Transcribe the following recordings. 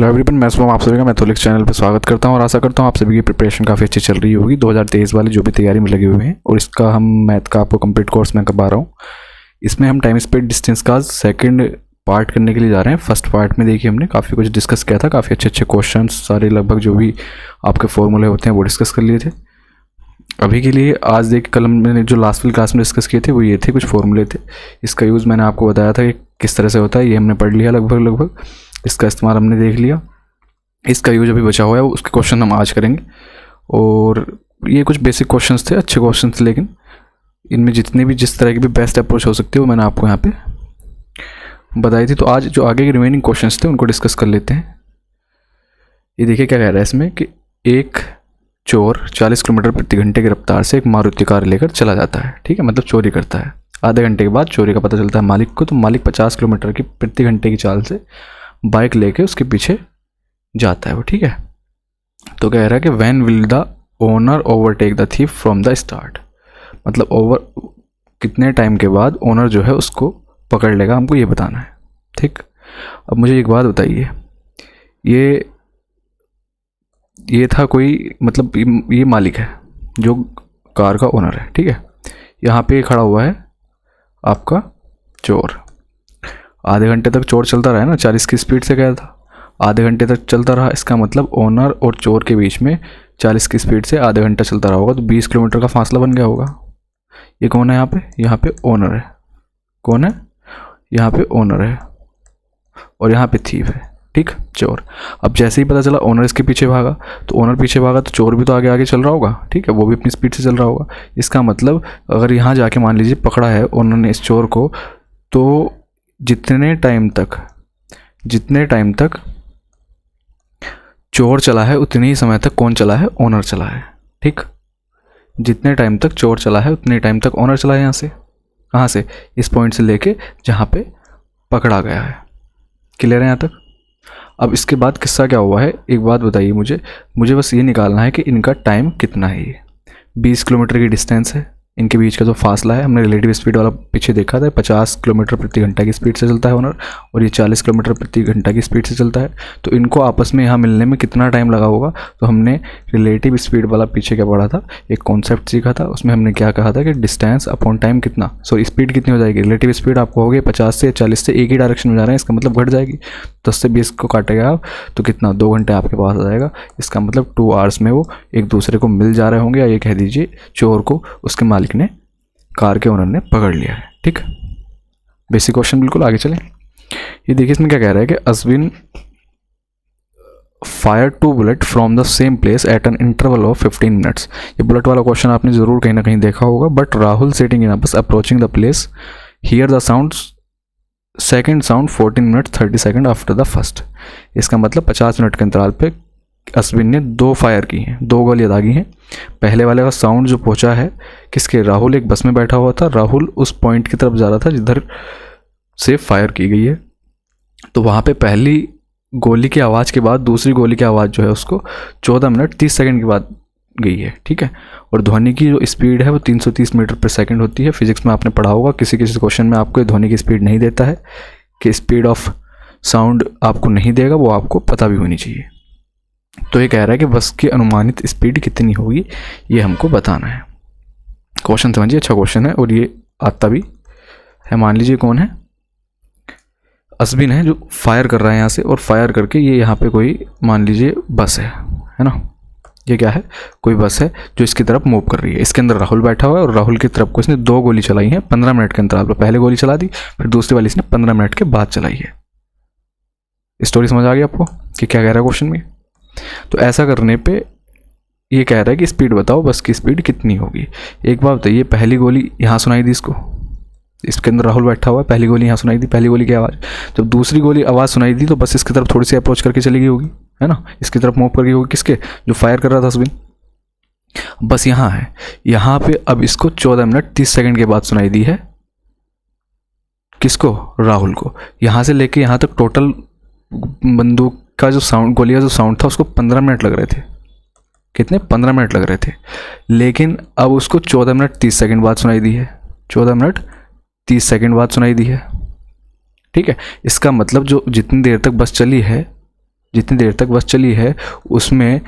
Hello everyone, मैं शुभम आप सभी का मैथोलिक्स चैनल पर स्वागत करता हूं और आशा करता हूं आप सभी की प्रिपरेशन काफ़ी अच्छी चल रही होगी 2023 वाली जो भी तैयारी में लगे हुए हैं। और इसका हम मैथ का आपको कंप्लीट कोर्स मैं करवा रहा हूं। इसमें हम टाइम स्पीड डिस्टेंस का सेकंड पार्ट करने के लिए जा रहे हैं। फर्स्ट पार्ट में देखिए हमने काफ़ी कुछ डिस्कस किया था, काफ़ी अच्छे क्वेश्चन सारे लगभग जो भी आपके फॉर्मूले होते हैं वो डिस्कस कर लिए थे। अभी के लिए आज देखिए कल मैंने जो लास्ट वाली क्लास में डिस्कस किए थे वो ये थे, कुछ फॉर्मूले थे। इसका यूज़ मैंने आपको बताया था कि किस तरह से होता है, ये हमने पढ़ लिया लगभग। इसका इस्तेमाल हमने देख लिया। इसका यूज अभी बचा हुआ है, उसके क्वेश्चन हम आज करेंगे। और ये कुछ बेसिक क्वेश्चंस थे, अच्छे क्वेश्चंस थे, लेकिन इनमें जितने भी जिस तरह की भी बेस्ट अप्रोच हो सकती है वो मैंने आपको यहाँ पे बताई थी। तो आज जो आगे के रिमेनिंग क्वेश्चंस थे उनको डिस्कस कर लेते हैं। ये देखिए क्या कह रहा है इसमें कि एक चोर 40 किलोमीटर प्रति घंटे की रफ्तार से एक मारुति कार लेकर चला जाता है। ठीक है, मतलब चोरी करता है। आधे घंटे के बाद चोरी का पता चलता है मालिक को, तो मालिक 50 किलोमीटर की प्रति घंटे की चाल से बाइक लेके उसके पीछे जाता है वो। ठीक है, तो कह रहा है कि when will the owner overtake the thief from the start, मतलब ओवर कितने टाइम के बाद ओनर जो है उसको पकड़ लेगा, हमको ये बताना है। ठीक, अब मुझे एक बात बताइए, ये था कोई, मतलब ये मालिक है जो कार का ओनर है। ठीक है, यहाँ पे खड़ा हुआ है आपका चोर। आधे घंटे तक चोर चलता रहा है ना, 40 की स्पीड से गया था, आधे घंटे तक चलता रहा। इसका मतलब ओनर और चोर के बीच में 40 की स्पीड से आधे घंटा चलता रहा होगा, तो 20 किलोमीटर का फासला बन गया होगा। ये कौन है यहाँ पे ओनर है। कौन है यहाँ पे ओनर है, और यहाँ पे थीफ है। ठीक, चोर। अब जैसे ही पता चला ओनर इसके पीछे भागा, तो ओनर पीछे भागा तो चोर भी तो आगे आगे चल रहा होगा। ठीक है, वो भी अपनी स्पीड से चल रहा होगा। इसका मतलब अगर यहाँ जाके मान लीजिए पकड़ा है ओनर ने इस चोर को, तो जितने टाइम तक चोर चला है उतने ही समय तक कौन चला है, ओनर चला है। ठीक, जितने टाइम तक चोर चला है उतने टाइम तक ओनर चला है। यहाँ से कहाँ से, इस पॉइंट से लेके जहाँ पे पकड़ा गया है। क्लियर है यहाँ तक। अब इसके बाद किस्सा क्या हुआ है, एक बात बताइए मुझे बस ये निकालना है कि इनका टाइम कितना है। ये 20 किलोमीटर की डिस्टेंस है, इनके बीच का जो फासला है। हमने रिलेटिव स्पीड वाला पीछे देखा था, 50 किलोमीटर प्रति घंटा की स्पीड से चलता है ओनर, और ये 40 किलोमीटर प्रति घंटा की स्पीड से चलता है। तो इनको आपस में यहाँ मिलने में कितना टाइम लगा होगा। तो हमने रिलेटिव स्पीड वाला पीछे क्या पढ़ा था, एक कॉन्सेप्ट सीखा था, उसमें हमने क्या कहा था कि डिस्टेंस अपॉन टाइम कितना, स्पीड कितनी हो जाएगी। रिलेटिव स्पीड आपको होगी 50 से 40 से एक ही डायरेक्शन में जा रहे हैं, इसका मतलब घट जाएगी। 10 से 20 को काटेगा आप तो कितना, 2 घंटे आपके पास आ जाएगा। इसका मतलब 2 आवर्स में वो एक दूसरे को मिल जा रहे होंगे, या ये कह दीजिए चोर को उसके मालिक ने, कार के ओनर ने पकड़ लिया है। ठीक, बेसिक क्वेश्चन। बिल्कुल आगे चलें। ये देखिए इसमें क्या कह रहा है कि Ashwin fire 2 bullet from the same place at an interval of 15 minutes. ये बुलेट वाला क्वेश्चन आपने जरूर कहीं ना कहीं देखा होगा। बट राहुल सिटिंग इन बस approaching the place here the sound second sound 14 minute 30 second after the first. इसका मतलब 50 मिनट के अंतराल पे अश्विन ने 2 फायर की हैं, 2 गोलियां दागी हैं। पहले वाले का साउंड जो पहुंचा है किसके, राहुल एक बस में बैठा हुआ था, राहुल उस पॉइंट की तरफ जा रहा था जिधर से फायर की गई है। तो वहाँ पे पहली गोली की आवाज़ के बाद दूसरी गोली की आवाज़ जो है उसको 14 मिनट 30 सेकंड के बाद गई है। ठीक है, और ध्वनि की जो स्पीड है वो 330 मीटर पर सेकंड होती है। फिजिक्स में आपने पढ़ा होगा, किसी क्वेश्चन में आपको ध्वनि की स्पीड नहीं देता है कि स्पीड ऑफ साउंड आपको नहीं देगा, वो आपको पता भी होनी चाहिए। तो ये कह रहा है कि बस की अनुमानित स्पीड कितनी होगी, ये हमको बताना है। क्वेश्चन समझिए, अच्छा क्वेश्चन है और ये आता भी है। मान लीजिए कौन है, अश्विन है जो फायर कर रहा है यहाँ से, और फायर करके ये यहाँ पे कोई मान लीजिए बस है ना। ये क्या है, कोई बस है जो इसकी तरफ मूव कर रही है। इसके अंदर राहुल बैठा हुआ है और राहुल की तरफ को इसने 2 गोली चलाई हैं 15 मिनट के अंतराल पर। पहले गोली चला दी, फिर दूसरी वाली इसने 15 मिनट के बाद चलाई है। स्टोरी समझ आ गई आपको कि क्या कह रहा है क्वेश्चन में। तो ऐसा करने पे ये कह रहा है कि स्पीड बताओ, बस की स्पीड कितनी होगी। एक बात बताइए, पहली गोली यहाँ सुनाई दी इसको, इसके अंदर राहुल बैठा हुआ है, पहली गोली यहाँ सुनाई दी, पहली गोली की आवाज़। जब दूसरी गोली आवाज़ सुनाई दी तो बस इसकी तरफ थोड़ी सी अप्रोच करके चली गई होगी, है ना, इसकी तरफ मूव कर गई होगी। किसके, जो फायर कर रहा था अश्विन। बस यहाँ है, यहाँ पे अब इसको 14 मिनट 30 सेकंड के बाद सुनाई दी है। किसको, राहुल को। यहाँ से लेके यहाँ तक टोटल बंदूक का जो साउंड, गोली का जो साउंड था उसको 15 मिनट लग रहे थे। कितने, 15 मिनट लग रहे थे। लेकिन अब उसको 14 मिनट 30 सेकंड बाद सुनाई दी है, 14 मिनट 30 सेकंड बाद सुनाई दी है। ठीक है, इसका मतलब जो जितनी देर तक बस चली है जितनी देर तक बस चली है उसमें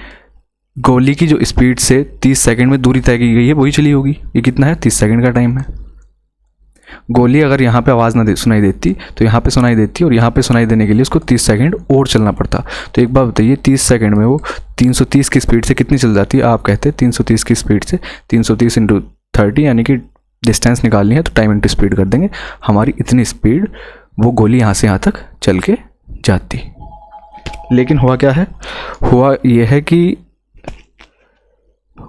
गोली की जो स्पीड से 30 सेकंड में दूरी तय की गई है वही चली होगी। ये कितना है, 30 सेकंड का टाइम है। गोली अगर यहाँ पे आवाज़ ना सुनाई देती तो यहाँ पे सुनाई देती, और यहाँ पे सुनाई देने के लिए उसको 30 सेकंड और चलना पड़ता। तो एक बात बताइए, 30 सेकंड में वो 330 की स्पीड से कितनी चल जाती है? आप कहते हैं 330 की स्पीड से 330 × 30 यानी कि डिस्टेंस निकालनी है तो टाइम इंटू स्पीड कर देंगे। हमारी इतनी स्पीड वो गोली यहाँ से यहाँ तक चल के जाती। लेकिन हुआ क्या है, हुआ ये है कि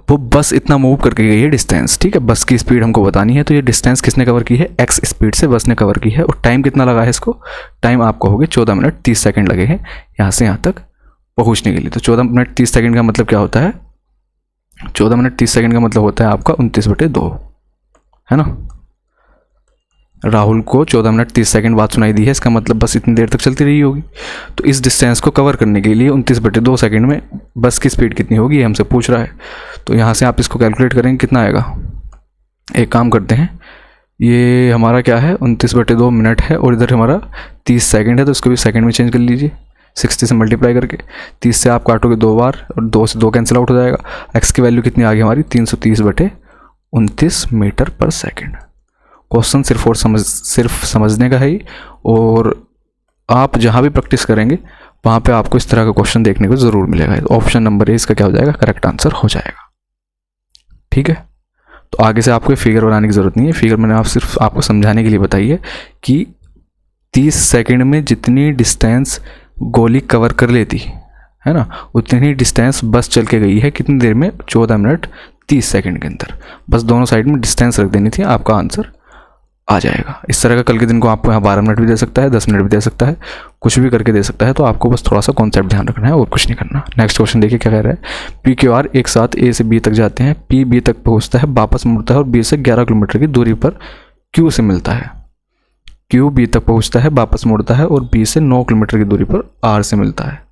वो बस इतना मूव करके गई है डिस्टेंस, ठीक है। बस की स्पीड हमको बतानी है, तो ये डिस्टेंस किसने कवर की है? x स्पीड से बस ने कवर की है। और टाइम कितना लगा है इसको? टाइम आपको हो गए 14 मिनट 30 सेकंड लगे हैं यहाँ से यहाँ तक पहुँचने के लिए। तो 14 मिनट 30 सेकंड का मतलब क्या होता है? 14 मिनट 30 सेकंड का मतलब होता है आपका 29/2, है ना। राहुल को 14 मिनट 30 सेकंड बाद सुनाई दी है, इसका मतलब बस इतनी देर तक चलती रही होगी। तो इस डिस्टेंस को कवर करने के लिए 29/2 सेकंड में बस की स्पीड कितनी होगी ये हमसे पूछ रहा है। तो यहाँ से आप इसको कैलकुलेट करेंगे, कितना आएगा। एक काम करते हैं, ये हमारा क्या है 29/2 मिनट है, और इधर हमारा 30 सेकंड है, तो इसको भी सेकंड में चेंज कर लीजिए 60 से मल्टीप्लाई करके। 30 से आप काटोगे 2 बार और 2 से 2 कैंसिल आउट हो जाएगा। एक्स की वैल्यू कितनी आ गई हमारी? 330/29 मीटर पर सेकेंड। क्वेश्चन सिर्फ समझने का है ही, और आप जहाँ भी प्रैक्टिस करेंगे वहाँ पे आपको इस तरह का क्वेश्चन देखने को ज़रूर मिलेगा। तो ऑप्शन नंबर ए इसका क्या हो जाएगा? करेक्ट आंसर हो जाएगा, ठीक है। तो आगे से आपको फिगर बनाने की ज़रूरत नहीं है, फिगर मैंने सिर्फ आपको समझाने के लिए बताई है कि 30 सेकंड में जितनी डिस्टेंस गोली कवर कर लेती है ना, उतनी ही डिस्टेंस बस चल के गई है कितनी देर में? 14 मिनट 30 सेकंड के अंदर। बस दोनों साइड में डिस्टेंस रख देनी थी, आपका आंसर आ जाएगा। इस तरह का कल के दिन को आपको यहाँ 12 मिनट भी दे सकता है, 10 मिनट भी दे सकता है, कुछ भी करके दे सकता है। तो आपको बस थोड़ा सा कॉन्सेप्ट ध्यान रखना है और कुछ नहीं करना। नेक्स्ट क्वेश्चन देखिए क्या कह रहा है। PQR एक साथ A से B तक जाते हैं, P B तक पहुँचता है, वापस मुड़ता है और B से 11 किलोमीटर की दूरी पर Q से मिलता है। Q B तक पहुँचता है, वापस मुड़ता है और B से 9 किलोमीटर की दूरी पर R से मिलता है।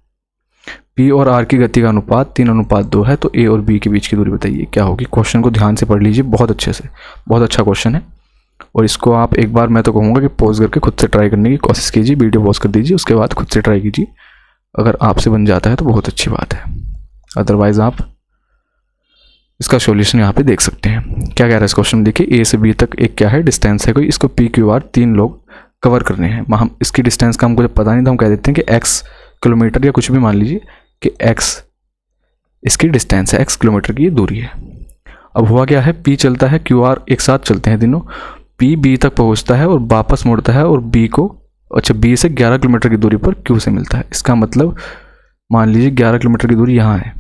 P और R की गति का अनुपात 3:2 है, तो A और B के बीच की दूरी बताइए क्या होगी। क्वेश्चन को ध्यान से पढ़ लीजिए बहुत अच्छे से, बहुत अच्छा क्वेश्चन है। और इसको आप एक बार, मैं तो कहूँगा कि पॉज करके खुद से ट्राई करने की कोशिश कीजिए, वीडियो पॉज कर दीजिए, उसके बाद खुद से ट्राई कीजिए। अगर आपसे बन जाता है तो बहुत अच्छी बात है, अदरवाइज़ आप इसका सॉल्यूशन यहाँ पे देख सकते हैं। क्या कह रहा है इस क्वेश्चन में, देखिए A से B तक एक क्या है डिस्टेंस है कोई, इसको PQR 3 लोग कवर करने हैं। हम इसकी डिस्टेंस का हमको जब पता नहीं था, हम कह देते हैं कि x किलोमीटर या कुछ भी मान लीजिए कि x इसकी डिस्टेंस है, x किलोमीटर की ये दूरी है। अब हुआ क्या है, P चलता है, QR एक साथ चलते हैं तीनों। P B तक पहुंचता है और वापस मुड़ता है और B को, अच्छा B से 11 किलोमीटर की दूरी पर Q से मिलता है। इसका मतलब मान लीजिए 11 किलोमीटर की दूरी यहाँ है,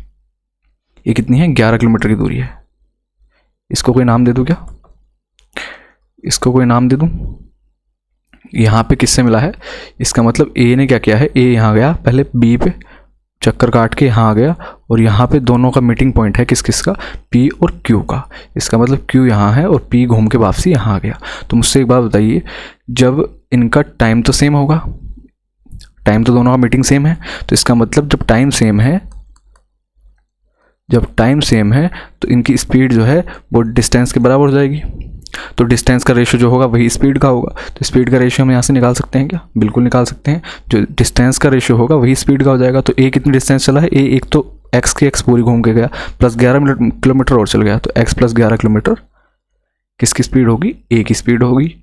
ये कितनी है? 11 किलोमीटर की दूरी है। इसको कोई नाम दे दूँ क्या? इसको कोई नाम दे दूँ? यहाँ पे किससे मिला है? इसका मतलब A ने क्या किया है, A यहाँ गया पहले B पे चक्कर काट के यहाँ आ गया, और यहाँ पे दोनों का मीटिंग पॉइंट है किस किस का? P और Q का। इसका मतलब Q यहाँ है और P घूम के वापसी यहाँ आ गया। तो मुझसे एक बात बताइए, जब इनका टाइम तो सेम होगा, टाइम तो दोनों का मीटिंग सेम है, तो इसका मतलब जब टाइम सेम है तो इनकी स्पीड जो है वो डिस्टेंस के बराबर हो जाएगी। तो डिस्टेंस का रेशियो जो होगा वही स्पीड का होगा। तो स्पीड का रेशियो हम यहाँ से निकाल सकते हैं क्या? बिल्कुल निकाल सकते हैं। जो डिस्टेंस का रेशियो होगा वही स्पीड का हो जाएगा। तो A कितनी डिस्टेंस चला है? A एक तो x की x पूरी घूम के गया, प्लस 11 किलोमीटर और चल गया, तो x प्लस 11 किलोमीटर किसकी स्पीड होगी? A की स्पीड होगी।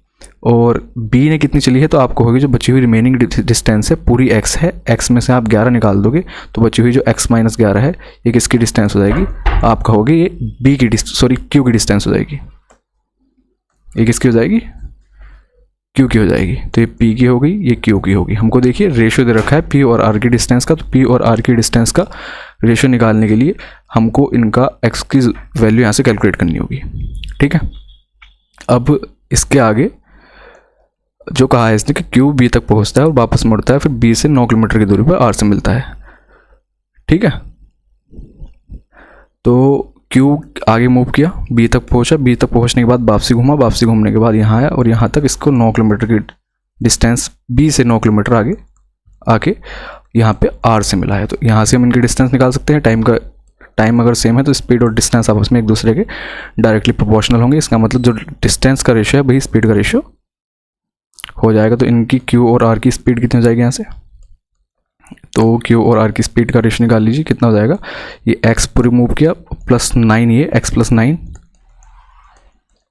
और B ने कितनी चली है? तो आपको होगी जो बची हुई रिमेनिंग डिस्टेंस है पूरी x है, x में से आप 11 निकाल दोगे तो बची हुई जो x माइनस 11 है ये किसकी डिस्टेंस हो जाएगी? आपका होगी ये Q की डिस्टेंस हो जाएगी। ये किसकी हो जाएगी? Q की हो जाएगी। तो ये P की हो गई, ये Q की होगी। हमको देखिए रेशियो दे रखा है P और R की डिस्टेंस का, तो P और R की डिस्टेंस का रेशियो निकालने के लिए हमको इनका x की वैल्यू यहाँ से कैलकुलेट करनी होगी, ठीक है। अब इसके आगे जो कहा है इसने कि Q B तक पहुँचता है और वापस मुड़ता है, फिर B से 9 किलोमीटर की दूरी पर R से मिलता है, ठीक है। तो Q आगे मूव किया, B तक पहुंचा, B तक पहुंचने के बाद वापसी घूमा, वापसी घूमने के बाद यहाँ आया और यहाँ तक इसको 9 किलोमीटर की डिस्टेंस, B से 9 किलोमीटर आगे आके यहाँ पे R से मिला है। तो यहाँ से हम इनकी डिस्टेंस निकाल सकते हैं। टाइम अगर सेम है तो स्पीड और डिस्टेंस आपस में एक दूसरे के डायरेक्टली प्रोपोर्शनल होंगे। इसका मतलब जो डिस्टेंस का रेशियो है वही स्पीड का रेशियो हो जाएगा। तो इनकी Q और R की स्पीड कितनी हो जाएगी यहाँ से? तो क्यू और आर की स्पीड का रेशियो निकाल लीजिए, कितना हो जाएगा, ये एक्स पूरी मूव किया प्लस 9, ये एक्स प्लस 9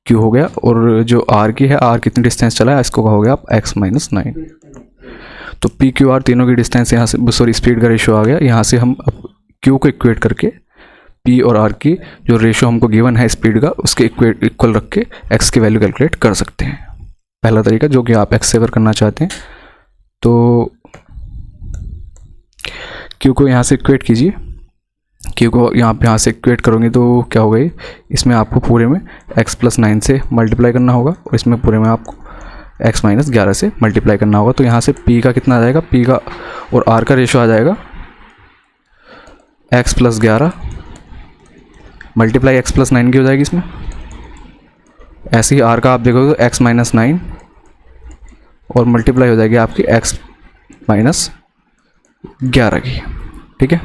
क्यू हो गया, और जो आर की है, आर कितनी डिस्टेंस चला है, इसको कहोगे आप एक्स माइनस 9। तो पी क्यू आर तीनों की डिस्टेंस यहाँ से, सॉरी स्पीड का रेशियो आ गया। यहाँ से हम अब क्यू को इक्वेट करके पी और आर की जो रेशियो हमको गिवन है स्पीड का, उसके इक्वल रख के एक्स की वैल्यू कैलकुलेट कर सकते हैं। पहला तरीका जो कि आप एक्स से अगर करना चाहते हैं, तो क्यू को यहाँ से इक्वेट कीजिए, क्यू को यहाँ से इक्वेट करोगे तो क्या होगा, इसमें आपको पूरे में x प्लस 9 से मल्टीप्लाई करना होगा, और इसमें पूरे में आपको x माइनस 11 से मल्टीप्लाई करना होगा। तो यहाँ से p का कितना आ जाएगा, p का और r का रेशियो आ जाएगा x plus 11 multiply x plus 9 की हो जाएगी इसमें। ऐसे ही r का आप देखोगे तो x माइनस 9 और मल्टीप्लाई हो जाएगी आपकी x माइनस 11 की, ठीक है।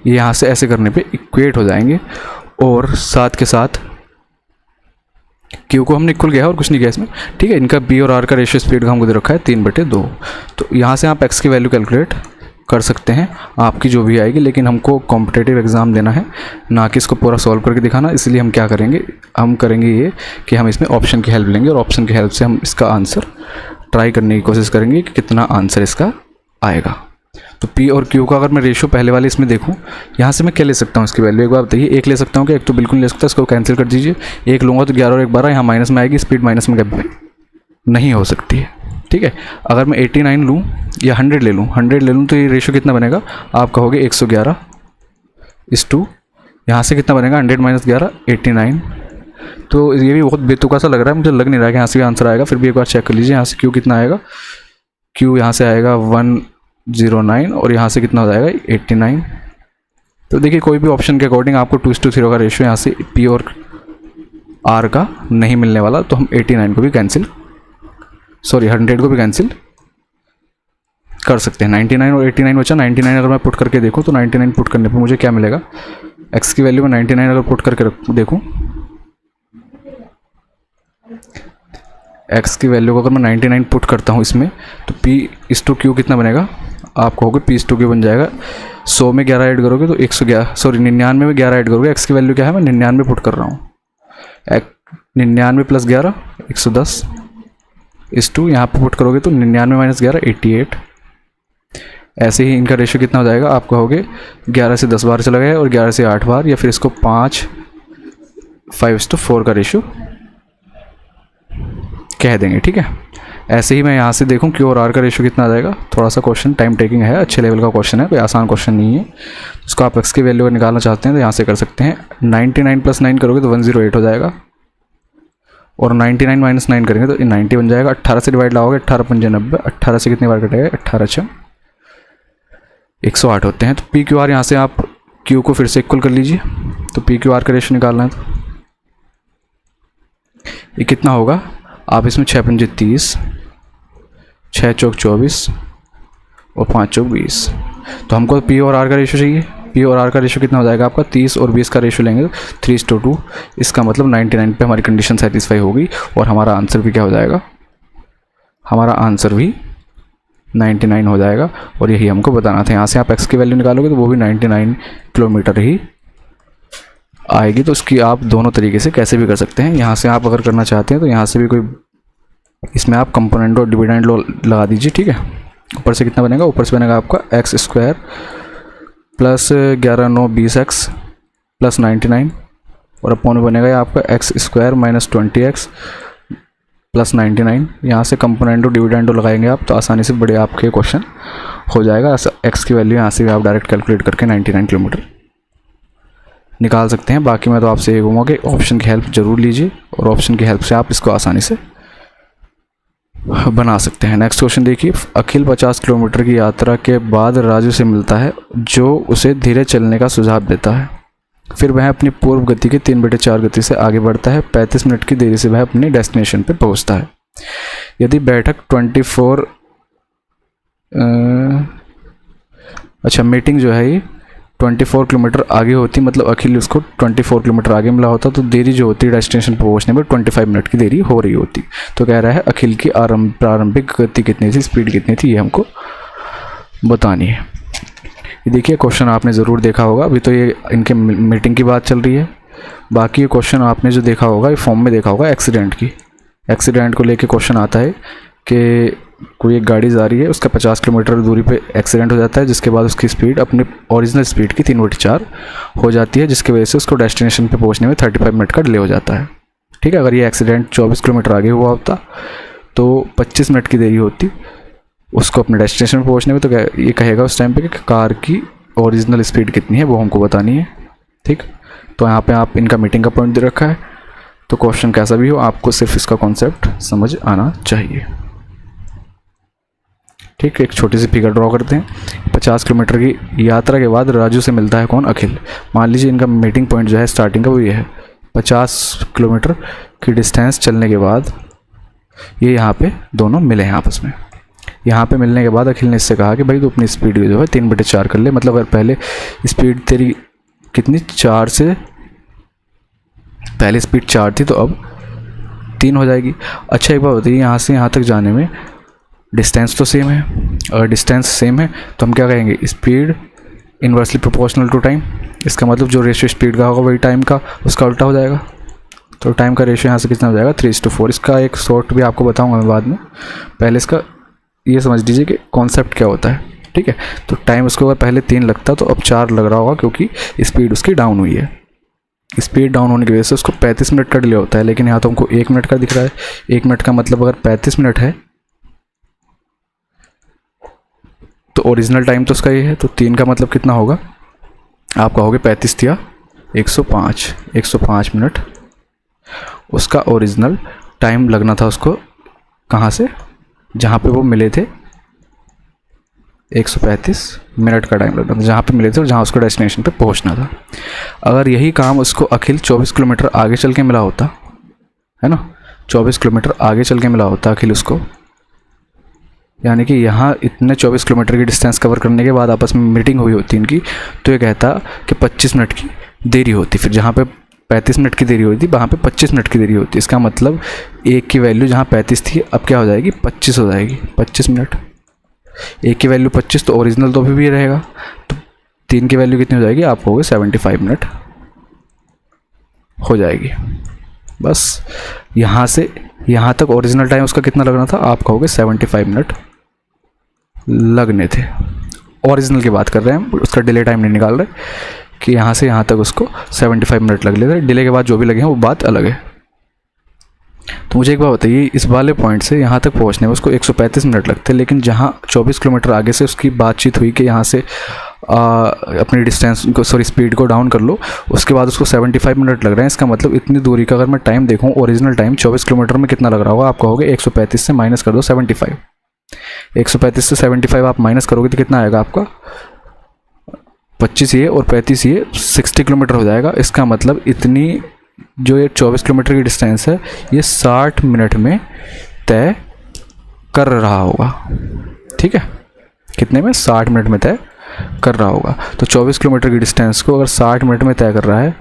ये यहाँ से ऐसे करने पे इक्वेट हो जाएंगे, और साथ के साथ क्यू को हमने इक्वल किया है और कुछ नहीं किया इसमें, ठीक है। इनका बी और आर का रेशियो स्पीड का हमको दे रखा है 3/2। तो यहाँ से आप एक्स की वैल्यू कैलकुलेट कर सकते हैं, आपकी जो भी आएगी, लेकिन हमको कॉम्पिटिटिव एग्जाम देना है, ना कि इसको पूरा सॉल्व करके दिखाना। इसलिए हम क्या करेंगे, हम करेंगे ये कि हम इसमें ऑप्शन की हेल्प लेंगे, और ऑप्शन की हेल्प से हम इसका आंसर ट्राई करने की कोशिश करेंगे कि कितना आंसर इसका आएगा। तो P और Q का अगर मैं रेशियो पहले वाले इसमें देखूं, यहाँ से मैं क्या ले सकता हूँ इसकी वैल्यू, एक बार बताइए। एक ले सकता हूँ कि एक, तो बिल्कुल नहीं ले सकता, इसको कैंसिल कर दीजिए। एक लूँगा तो 11 और 1 12, यहाँ माइनस में आएगी, स्पीड माइनस में कभी नहीं हो सकती है, ठीक है। अगर मैं 89 लूँ या 100 ले लूँ तो ये रेशियो कितना बनेगा, आप कहोगे 111:2, यहाँ से कितना बनेगा 100 माइनस 11 89। तो ये भी बहुत बेतुका सा लग रहा है, मुझे लग नहीं रहा है कि यहाँ से भी आंसर आएगा। फिर भी एक बार चेक कर लीजिए, यहाँ से Q कितना आएगा, Q यहाँ से आएगा 109, और यहाँ से कितना हो जाएगा 89। तो देखिए कोई भी ऑप्शन के अकॉर्डिंग आपको 2:0 का रेशियो यहाँ से P और R का नहीं मिलने वाला। तो हम 89 को भी कैंसिल, सॉरी 100 को भी कैंसिल कर सकते हैं। 99 और 89 बचा। 99 अगर मैं पुट करके देखूँ तो 99 पुट करने पर मुझे क्या मिलेगा, x की वैल्यू में 99 अगर पुट करके देखूँ, x की वैल्यू को अगर मैं 99 पुट करता हूँ इसमें, तो P/Q कितना बनेगा, आप कहोगे P/Q बन जाएगा 100 में 11 ऐड करोगे तो 111, सॉरी 99 में 11 ऐड करोगे। x की वैल्यू क्या है, मैं 99 पुट कर रहा हूँ, 99 प्लस 11 110/2, यहाँ पर पुट करोगे तो 99 माइनस 11 88। ऐसे ही इनका रेशियो कितना हो जाएगा, आप कहोगे 11 से 10 बार चला गया, और 11 से 8 बार, या फिर इसको 5:4 का रेशियो कह देंगे, ठीक है। ऐसे ही मैं यहाँ से देखूँ Q और R का रेशियो कितना आ जाएगा। थोड़ा सा क्वेश्चन टाइम टेकिंग है, अच्छे लेवल का क्वेश्चन है, कोई आसान क्वेश्चन नहीं है। इसको आप x की वैल्यू निकालना चाहते हैं तो यहाँ से कर सकते हैं। 99 प्लस 9 करोगे तो 108 हो जाएगा, और 99 माइनस 9 करेंगे तो 90 बन जाएगा। 18 से डिवाइड लाओगे 18×5 = 90, 18 से कितनी बार कटेगा, 18×6 108 होते हैं। तो P/Q/R यहाँ से आप Q को फिर से इक्वल कर लीजिए, तो P/Q/R का रेशियो निकालना है तो ये कितना होगा, आप इसमें 6×5 = 30, 6×4 = 24 और 5×4 = 20। तो हमको P और R का रेशियो चाहिए। P और R का रेशियो कितना हो जाएगा आपका, 30 और 20 का रेशियो लेंगे तो 3:2। इसका मतलब 99 पे हमारी कंडीशन सेटिस्फाई होगी, और हमारा आंसर भी क्या हो जाएगा, हमारा आंसर भी 99 हो जाएगा। और यही हमको बताना था। यहाँ से आप x की वैल्यू निकालोगे तो वो भी 99 किलोमीटर ही आएगी। तो उसकी आप दोनों तरीके से कैसे भी कर सकते हैं। यहाँ से आप अगर करना चाहते हैं तो यहाँ से भी कोई, इसमें आप कंपोनेंट और डिविडेंड लगा दीजिए, ठीक है। ऊपर से कितना बनेगा, ऊपर से बनेगा आपका x² प्लस 11 9 20x प्लस 99, और अपॉन में बनेगा आपका x² माइनस 20x प्लस 99। यहाँ से कंपोनेंटो डिविडेंडो लगाएंगे आप तो आसानी से बड़े आपके क्वेश्चन हो जाएगा। x की वैल्यू यहाँ से आप डायरेक्ट कैलकुलेट करके 99 किलोमीटर निकाल सकते हैं। बाकी मैं तो आपसे ये कहूँगा कि ऑप्शन की हेल्प ज़रूर लीजिए, और ऑप्शन की हेल्प से आप इसको आसानी से बना सकते हैं। नेक्स्ट क्वेश्चन देखिए, अखिल 50 किलोमीटर की यात्रा के बाद राजू से मिलता है जो उसे धीरे चलने का सुझाव देता है। फिर वह अपनी पूर्व गति के 3/4 गति से आगे बढ़ता है। 35 मिनट की देरी से वह अपने डेस्टिनेशन पर पहुंचता है। यदि बैठक मीटिंग जो है ये 24 किलोमीटर आगे होती, मतलब अखिल उसको 24 किलोमीटर आगे मिला होता, तो देरी जो होती है डेस्टिनेशन पर पहुंचने में 25 मिनट की देरी हो रही होती। तो कह रहा है अखिल की प्रारंभिक गति कितनी थी, स्पीड कितनी थी, ये हमको बतानी है। ये देखिए क्वेश्चन आपने ज़रूर देखा होगा, अभी तो ये इनके मीटिंग की बात चल रही है। बाकी ये क्वेश्चन आपने जो देखा होगा ये फॉर्म में देखा होगा एक्सीडेंट को लेके क्वेश्चन आता है कि कोई एक गाड़ी जा रही है, उसका 50 किलोमीटर दूरी पे एक्सीडेंट हो जाता है, जिसके बाद उसकी स्पीड अपने ओरिजिनल स्पीड की 3/4 हो जाती है, जिसकी वजह से उसको डेस्टिनेशन पे पहुंचने में 35 मिनट का डिले हो जाता है। ठीक है, अगर ये एक्सीडेंट 24 किलोमीटर आगे हुआ होता तो 25 मिनट की देरी होती उसको अपने डेस्टिनेशन पे पहुंचने में। तो ये कहेगा उस टाइम पे कि कार की ओरिजिनल स्पीड कितनी है वो हमको बतानी है। ठीक, तो यहाँ पे आप इनका मीटिंग का पॉइंट दे रखा है, तो क्वेश्चन कैसा भी हो आपको सिर्फ इसका कॉन्सेप्ट समझ आना चाहिए। ठीक, एक छोटी सी फिगर ड्रॉ करते हैं। 50 किलोमीटर की यात्रा के बाद राजू से मिलता है कौन? अखिल। मान लीजिए इनका मीटिंग पॉइंट जो है स्टार्टिंग का वो ये है। 50 किलोमीटर की डिस्टेंस चलने के बाद ये यहाँ पे दोनों मिले हैं आपस में। यहाँ पे मिलने के बाद अखिल ने इससे कहा कि भाई तू अपनी स्पीड जो है 3/4 कर ले। मतलब अगर पहले स्पीड तेरी कितनी 4 से पहले स्पीड 4 थी तो अब 3 हो जाएगी। अच्छा एक बात बताइए, यहाँ से यहाँ तक जाने में डिस्टेंस तो सेम है। अगर डिस्टेंस सेम है तो हम क्या कहेंगे? Speed inversely proportional to time. इसका मतलब जो रेशियो स्पीड का होगा वही टाइम का उसका उल्टा हो जाएगा। तो टाइम का रेशियो यहाँ से कितना हो जाएगा? 3:4। इसका एक शॉर्ट भी आपको बताऊंगा मैं बाद में। पहले इसका ये समझ लीजिए कि कॉन्सेप्ट क्या होता है। ठीक है, तो टाइम उसको अगर पहले 3 लगता तो अब 4 लग रहा होगा, क्योंकि स्पीड उसकी डाउन हुई है। स्पीड डाउन होने की वजह से उसको 35 मिनट का डिले होता है, लेकिन यहाँ तो हमको 1 मिनट का दिख रहा है। 1 मिनट का मतलब अगर 35 मिनट है तो ओरिजिनल टाइम तो उसका ये है, तो 3 का मतलब कितना होगा? आप कहोगे 35 या 105 मिनट उसका ओरिजिनल टाइम लगना था उसको। कहाँ से? जहाँ पे वो मिले थे 135 मिनट का टाइम लगना था जहाँ पे मिले थे और जहाँ उसको डेस्टिनेशन पे पहुँचना था। अगर यही काम उसको अखिल 24 किलोमीटर आगे चल के मिला होता, है ना, 24 किलोमीटर आगे चल के मिला होता अखिल उसको, यानी कि यहाँ इतने 24 किलोमीटर की डिस्टेंस कवर करने के बाद आपस में मीटिंग हुई होती इनकी, तो ये कहता कि 25 मिनट की देरी होती। फिर जहाँ पे 35 मिनट की देरी होती वहाँ पे 25 मिनट की देरी होती। इसका मतलब एक की वैल्यू जहाँ 35 थी अब क्या हो जाएगी? 25 हो जाएगी। 25 मिनट, एक की वैल्यू 25 तो ओरिजिनल तो अभी भी रहेगा, तो 3 की वैल्यू कितनी हो जाएगी? आप कहोगे 75 मिनट हो जाएगी। बस यहाँ से यहाँ तक ओरिजिनल टाइम उसका कितना लगना था? आप कहोगे 75 मिनट लगने थे। ओरिजिनल की बात कर रहे हैं हम, उसका डिले टाइम नहीं निकाल रहे कि यहाँ से यहाँ तक उसको 75 मिनट लग लेते। डिले के बाद जो भी लगे हैं वो बात अलग है। तो मुझे एक बात बताइए, इस वाले पॉइंट से यहाँ तक पहुँचने में उसको 135 मिनट लगते, लेकिन जहाँ 24 किलोमीटर आगे से उसकी बातचीत हुई कि यहाँ से अपनी डिस्टेंस को स्पीड को डाउन कर लो, उसके बाद उसको 75 मिनट लग रहे हैं। इसका मतलब इतनी दूरी का अगर मैं टाइम देखूँ, ओरिजिनल टाइम 24 किलोमीटर में कितना लग रहा होगा? आप कहोगे 135 से माइनस कर दो 75। 135 से 75 आप माइनस करोगे तो कितना आएगा आपका? 25 ये और 35 ये 60 किलोमीटर हो जाएगा। इसका मतलब इतनी जो ये 24 किलोमीटर की डिस्टेंस है ये 60 मिनट में तय कर रहा होगा। ठीक है, कितने में? 60 मिनट में तय कर रहा होगा। तो 24 किलोमीटर की डिस्टेंस को अगर 60 मिनट में तय कर रहा है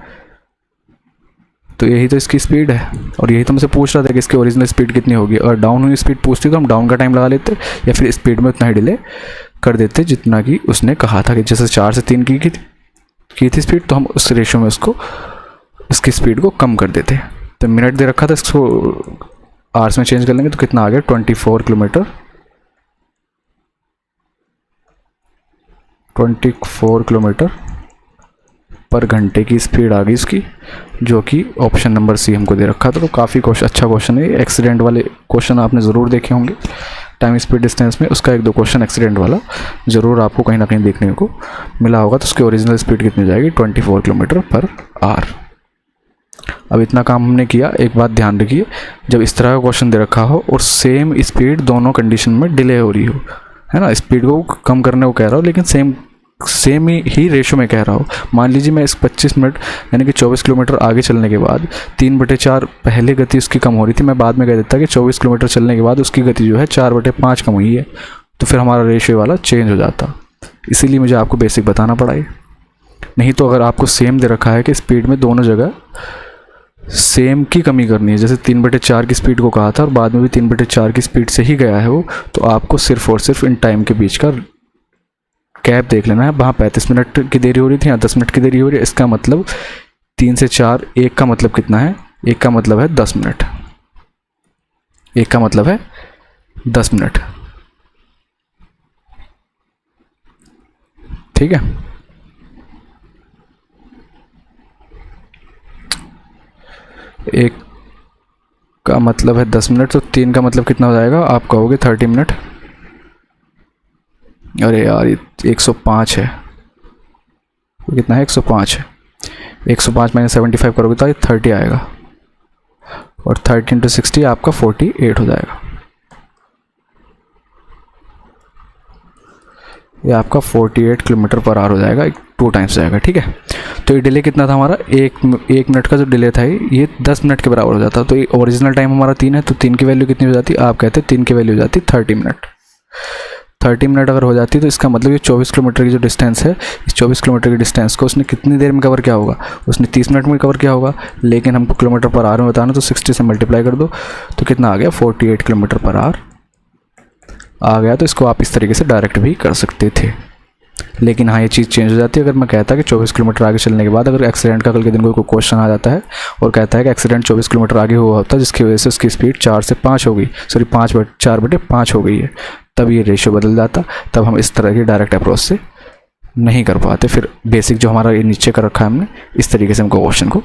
तो यही तो इसकी स्पीड है। और यही तो मुझसे पूछ रहा था कि इसकी ओरिजिनल स्पीड कितनी होगी। अगर डाउन हुई स्पीड पूछती तो हम डाउन का टाइम लगा लेते, या फिर स्पीड में उतना ही डिले कर देते जितना कि उसने कहा था। कि जैसे 4 से 3 की थी स्पीड, तो हम उस रेशियो में उसको इसकी स्पीड को कम कर देते। तो मिनट दे रखा था, इसको आवर्स में चेंज कर लेंगे तो कितना आ गया? 24 किलोमीटर 24 किलोमीटर पर घंटे की स्पीड आ गई इसकी, जो कि ऑप्शन नंबर सी हमको दे रखा था। तो काफ़ी अच्छा क्वेश्चन है। एक्सीडेंट वाले क्वेश्चन आपने ज़रूर देखे होंगे टाइम स्पीड डिस्टेंस में। उसका 1-2 क्वेश्चन एक्सीडेंट वाला ज़रूर आपको कहीं ना कहीं देखने को मिला होगा। तो उसकी ओरिजिनल स्पीड कितनी जाएगी? 24 किलोमीटर पर आवर। अब इतना काम हमने किया। एक बात ध्यान रखिए, जब इस तरह का क्वेश्चन दे रखा हो और सेम स्पीड दोनों कंडीशन में डिले हो रही हो, है ना, स्पीड को कम करने को कह रहा हो लेकिन सेम ही रेशो में कह रहा हो। मान लीजिए मैं इस 25 मिनट यानी कि 24 किलोमीटर आगे चलने के बाद 3/4 पहले गति उसकी कम हो रही थी, मैं बाद में कह देता कि 24 किलोमीटर चलने के बाद उसकी गति जो है 4/5 कम हुई है, तो फिर हमारा रेशियो वाला चेंज हो जाता। इसीलिए मुझे आपको बेसिक बताना पड़ा है। नहीं तो अगर आपको सेम दे रखा है कि स्पीड में दोनों जगह सेम की कमी करनी है, जैसे 3/4 की स्पीड को कहा था और बाद में भी 3/4 की स्पीड से ही गया है वो, तो आपको सिर्फ और सिर्फ इन टाइम के बीच का गैप देख लेना है, वहाँ 35 मिनट की देरी हो रही थी, यहाँ 10 मिनट की देरी हो रही है। इसका मतलब 3 से 4, 1 का मतलब कितना है, 1 का मतलब है 10 मिनट, 1 का मतलब है 10 मिनट, ठीक है। एक का मतलब है 10 मिनट, तो 3 का मतलब कितना हो जाएगा, आप कहोगे 30 मिनट। अरे यार ये 105 है, तो कितना है 105 है, 105 माइनस 75 करोगे तो ये 30 आएगा, और 30 इंटू 60 आपका 48 हो जाएगा। ये आपका 48 किलोमीटर पर आवर हो जाएगा, 2 टाइम्स जाएगा, ठीक है। तो ये डिले कितना था हमारा, एक मिनट का जो डिले था ये 10 मिनट के बराबर हो जाता। तो ये ओरिजिनल टाइम हमारा 3 है, तो 3 की वैल्यू कितनी हो जाती, आप कहते हैं 3 की वैल्यू हो जाती 30 मिनट। 30 मिनट अगर हो जाती तो इसका मतलब ये 24 किलोमीटर की जो डिस्टेंस है, इस 24 किलोमीटर की डिस्टेंस को उसने कितनी देर में कवर किया होगा, उसने 30 मिनट में कवर किया होगा। लेकिन हमको किलोमीटर पर आवर में बताना, तो 60 से मल्टीप्लाई कर दो तो कितना आ गया, 48 किलोमीटर पर आवर आ गया। तो इसको आप इस तरीके से डायरेक्ट भी कर सकते थे, लेकिन हाँ ये चीज़ चेंज हो जाती है अगर मैं कहता कि 24 किलोमीटर आगे चलने के बाद अगर एक्सीडेंट का कल के दिन कोई क्वेश्चन आ जाता है और कहता है कि एक्सीडेंट 24 किलोमीटर आगे हुआ होता है, जिसकी वजह से उसकी स्पीड 4 से 5 हो गई, सॉरी 4/5 हो गई है, तब ये रेशियो बदल जाता। तब हम इस तरह की डायरेक्ट अप्रोच से नहीं कर पाते। फिर बेसिक जो हमारा ये नीचे कर रखा है हमने, इस तरीके से हमको क्वेश्चन को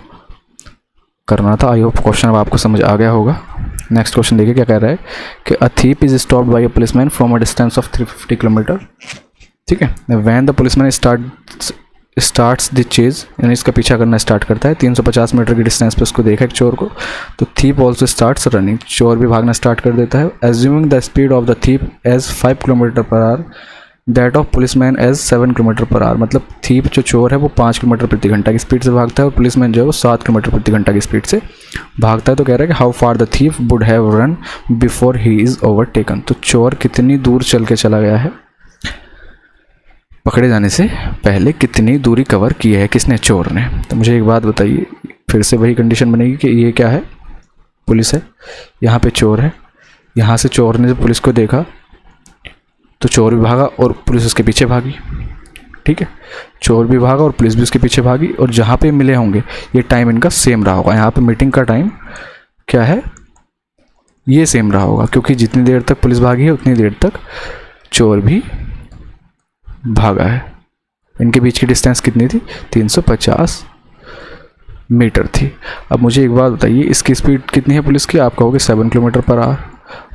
करना था। आई होप क्वेश्चन अब आपको समझ आ गया होगा। नेक्स्ट क्वेश्चन देखिए क्या कह रहा है कि a thief is stopped bye a policeman from a distance of 350 kilometre, ठीक है। When the policeman starts the chase, यानी इसका पीछा करना स्टार्ट करता है, 350 मीटर की डिस्टेंस पे उसको देखा एक चोर को, तो थीप ऑल्सो स्टार्ट्स रनिंग, चोर भी भागना स्टार्ट कर देता है। Assuming the speed of the thief as 5 kilometre per hour, that of policeman as 7 kilometre per hour. मतलब थीप जो चोर है वो 5 किलोमीटर प्रति घंटा की स्पीड से भागता है और पुलिसमैन जो है वो 7 किलोमीटर प्रति घंटा की स्पीड से भागता है। तो कह रहा है कि how far the thief would have run before he is overtaken, तो चोर कितनी दूर चल के चला गया है, पकड़े जाने से पहले कितनी दूरी कवर की है किसने, चोर ने। तो मुझे एक बात बताइए, फिर से वही कंडीशन बनेगी कि ये क्या है, पुलिस है, यहाँ पे चोर है, यहाँ से चोर ने जब पुलिस को देखा तो चोर भी भागा और पुलिस उसके पीछे भागी, ठीक है। चोर भी भागा और पुलिस भी उसके पीछे भागी, और जहाँ पे मिले होंगे ये टाइम इनका सेम रहा होगा। यहाँ पे मीटिंग का टाइम क्या है, ये सेम रहा होगा, क्योंकि जितनी देर तक पुलिस भागी है उतनी देर तक चोर भी भागा है। इनके बीच की डिस्टेंस कितनी थी, 350 मीटर थी। अब मुझे एक बात बताइए, इसकी स्पीड कितनी है पुलिस की, आप कहोगे 7 किलोमीटर पर आवर,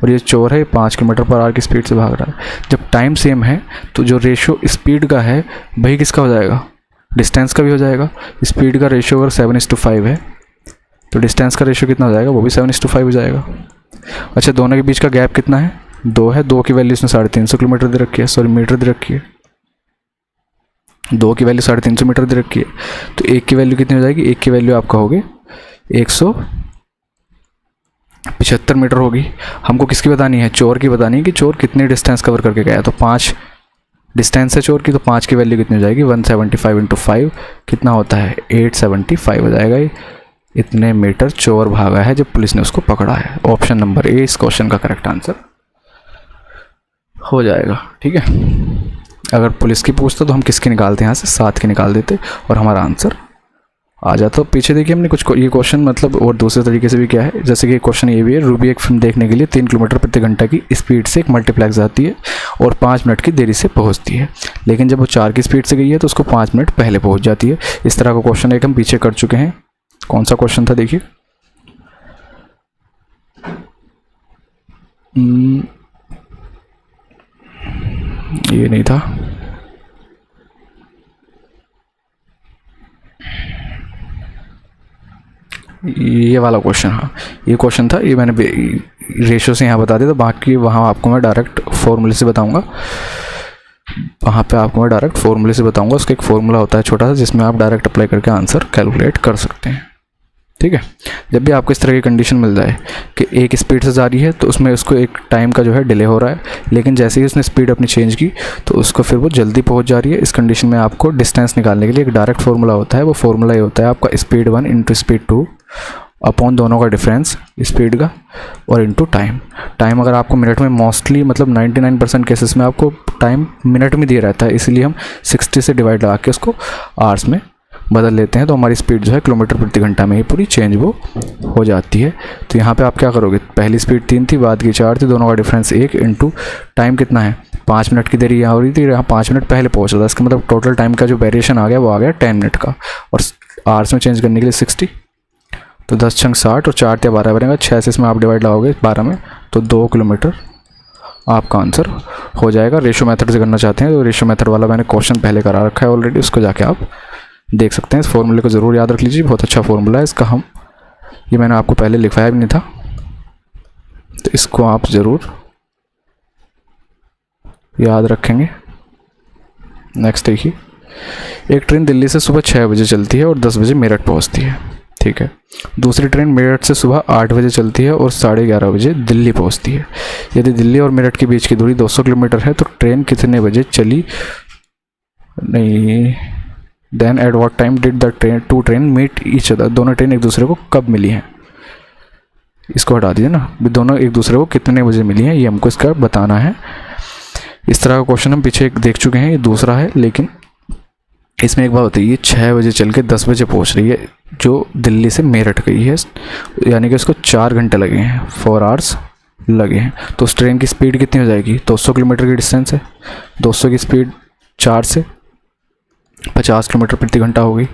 और ये चोर है 5 किलोमीटर पर आवर की स्पीड से भाग रहा है। जब टाइम सेम है तो जो रेशो स्पीड का है वही किसका हो जाएगा, डिस्टेंस का भी हो जाएगा। स्पीड का रेशो अगर 7:5 है तो डिस्टेंस का रेशो कितना हो जाएगा, वो भी 7:5 हो जाएगा। अच्छा, दोनों के बीच का गैप कितना है, 2 है। 2 की वैल्यू इसने 350 किलोमीटर दे रखी है, सॉरी मीटर दे रखी है। 2 की वैल्यू 350 मीटर दे रखी है, तो 1 की वैल्यू कितनी हो जाएगी, 1 की वैल्यू आप कहोगे 175 मीटर होगी। हमको किसकी बतानी है, चोर की बतानी है कि चोर कितनी डिस्टेंस कवर करके गया। तो 5 डिस्टेंस है चोर की, तो 5 की वैल्यू कितनी हो जाएगी, 175 इंटू 5 कितना होता है, 875 हो जाएगा। इतने मीटर चोर भागा है जब पुलिस ने उसको पकड़ा है। ऑप्शन नंबर ए इस क्वेश्चन का करेक्ट आंसर हो जाएगा, ठीक है। अगर पुलिस की पूछता तो हम किसकी निकालते हैं, यहाँ से 7 की निकाल देते और हमारा आंसर आ जाता। तो पीछे देखिए हमने कुछ ये क्वेश्चन मतलब और दूसरे तरीके से भी किया है। जैसे कि क्वेश्चन ये भी है, रूबी एक फिल्म देखने के लिए 3 किलोमीटर प्रति घंटा की स्पीड से एक मल्टीप्लेक्स जाती है और 5 मिनट की देरी से पहुंचती है, लेकिन जब वो 4 की स्पीड से गई है तो उसको 5 मिनट पहले पहुंच जाती है। इस तरह का क्वेश्चन एक हम पीछे कर चुके हैं। कौन सा क्वेश्चन था देखिए, ये नहीं था, ये वाला क्वेश्चन, हाँ ये क्वेश्चन था। ये मैंने रेशियो से यहाँ बता दिया था, बाकी वहाँ आपको मैं डायरेक्ट फॉर्मूले से बताऊँगा। वहाँ पे आपको मैं डायरेक्ट फॉर्मूले से बताऊँगा। उसका एक फॉर्मूला होता है छोटा सा, जिसमें आप डायरेक्ट अप्लाई करके आंसर कैलकुलेट कर सकते हैं, ठीक है। जब भी आपको इस तरह की कंडीशन मिल जाए कि एक स्पीड से जा रही है तो उसमें उसको एक टाइम का जो है डिले हो रहा है, लेकिन जैसे ही उसने स्पीड अपनी चेंज की तो उसको फिर वो जल्दी पहुंच जा रही है। इस कंडीशन में आपको डिस्टेंस निकालने के लिए एक डायरेक्ट फार्मूला होता है। वो फार्मूला ये होता है आपका स्पीड 1 इंटू स्पीड 2 अपॉन दोनों का डिफरेंस स्पीड का और इनटू टाइम। टाइम अगर आपको मिनट में मोस्टली मतलब 99% केसेस में आपको टाइम मिनट में दिया रहता है, इसलिए हम 60 से डिवाइड लगा के उसको आवर्स में बदल लेते हैं, तो हमारी स्पीड जो है किलोमीटर प्रति घंटा में ही पूरी चेंज वो हो जाती है। तो यहाँ पे आप क्या करोगे, पहली स्पीड 3 थी, बाद की 4 थी, दोनों का डिफरेंस 1 इंटू टाइम कितना है 5 मिनट की देरी यहाँ हो रही थी, यहाँ 5 मिनट पहले पहुँच रहा था, इसका मतलब टोटल टाइम का जो वेरिएशन आ गया वो आ गया 10 मिनट का, और आवर्स में चेंज करने के लिए 60, तो 10 छंग 60 और 4 या 12 बनेगा, 6 से इसमें आप डिवाइड लगाओगे 12 में, तो 2 किलोमीटर आपका आंसर हो जाएगा। रेशो मेथड से करना चाहते हैं तो रेशो मेथड वाला मैंने क्वेश्चन पहले करा रखा है ऑलरेडी, उसको जाके आप देख सकते हैं। इस फॉर्मूले को ज़रूर याद रख लीजिए, बहुत अच्छा फॉर्मूला है इसका, ये मैंने आपको पहले लिखवाया भी नहीं था, तो इसको आप ज़रूर याद रखेंगे। नेक्स्ट देखिए, एक ट्रेन दिल्ली से सुबह 6 बजे चलती है और 10 बजे मेरठ पहुंचती है, ठीक है। दूसरी ट्रेन मेरठ से सुबह 8 बजे चलती है और 11:30 बजे दिल्ली पहुंचती है। यदि दिल्ली और मेरठ के बीच की दूरी 200 किलोमीटर है तो ट्रेन कितने बजे चली, नहीं, then at what time did the two train meet each other, दोनों ट्रेन एक दूसरे को कब मिली हैं, इसको हटा दीजिए ना, दोनों एक दूसरे को कितने बजे मिली हैं, ये हमको इसका बताना है। इस तरह का क्वेश्चन हम पीछे एक देख चुके हैं, ये दूसरा है, लेकिन इसमें एक बात होती है, ये 6 बजे चल के 10 बजे पहुंच रही है, जो दिल्ली से मेरठ गई है, यानी कि उसको 4 घंटे लगे हैं, 4 आवर्स लगे हैं। तो उस ट्रेन की स्पीड कितनी हो जाएगी, 200 किलोमीटर की डिस्टेंस है, 200 की स्पीड 4 से 50 किलोमीटर प्रति घंटा हो गई,